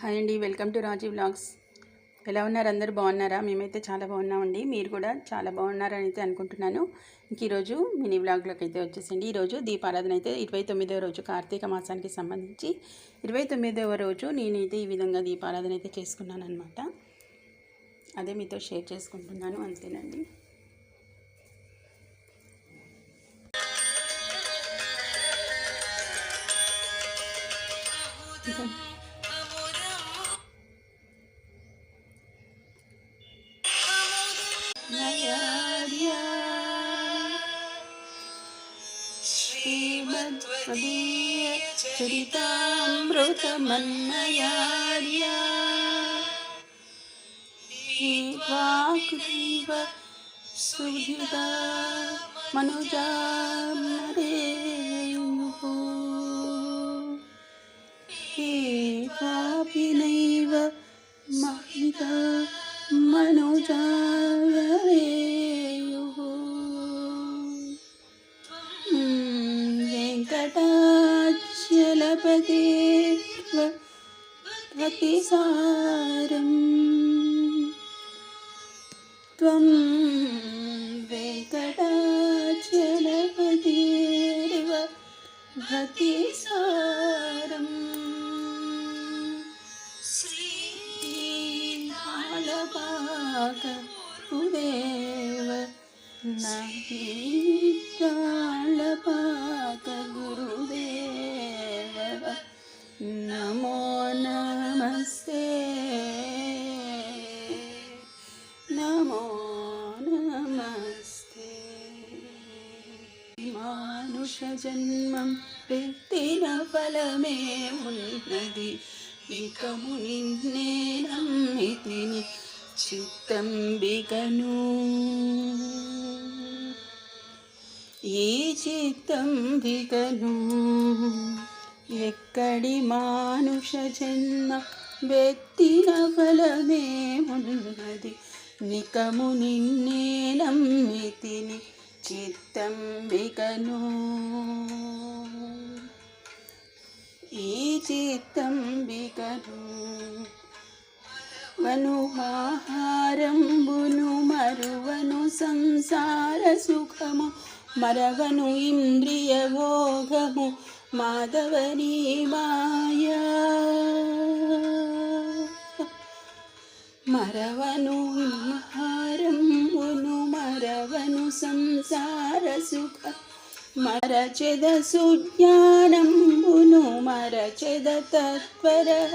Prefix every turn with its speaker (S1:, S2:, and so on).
S1: Hi అండి, welcome to Raji vlogs. ఎలా ఉన్నారు? అందరూ బాగున్నారా? మేమైతే చాలా బాగున్నామండి. మీరు కూడా చాలా బాగున్నారని అయితే అనుకుంటున్నాను. ఇంక ఈరోజు మినీ వ్లాగ్లోకి అయితే వచ్చేసింది. ఈరోజు దీపారాధన అయితే 29వ రోజు, కార్తీక మాసానికి సంబంధించి 29వ రోజు నేనైతే ఈ విధంగా దీపారాధన అయితే చేసుకున్నాను అనమాట. అదే మీతో షేర్ చేసుకుంటున్నాను, అంతేనండి. श्रीमद्वदीय चरितामृतमन्मयार्या वाग्देव सुहृदा मनुजामरेयुः एवाभिनैव महिता मनुजामरेयुः वेङ्कटाचलपते भक्तिसारम् त्वं वेङ्कटाचलपतेर्व भक्तिसारम् श्रीकालपाकगुरुदेव कालपाकगुरुदेव नमो नमस्ते नमो नमस्ते। मानुषजन्मं व्यक्तिन फलमे उन्नति विकमुनिन्नेनमिति चित्तं बिकनु ఈ చిత్తం బికను ఎక్కడి మానుష జన్మ వ్యక్తిన ఫలమే ఉన్నది నికము నిన్నే నమ్మితిని చిత్తం బికను ఈ చిత్తం బికను మనుహారంబును మరువను సంసార సుఖము మరవను ఇంద్రియ భోగము మాధవని మాయా మరవను ఆహారంబును మరవను సంసార సుఖ మరచెద సుజ్ఞానంబును మరచెద తత్వర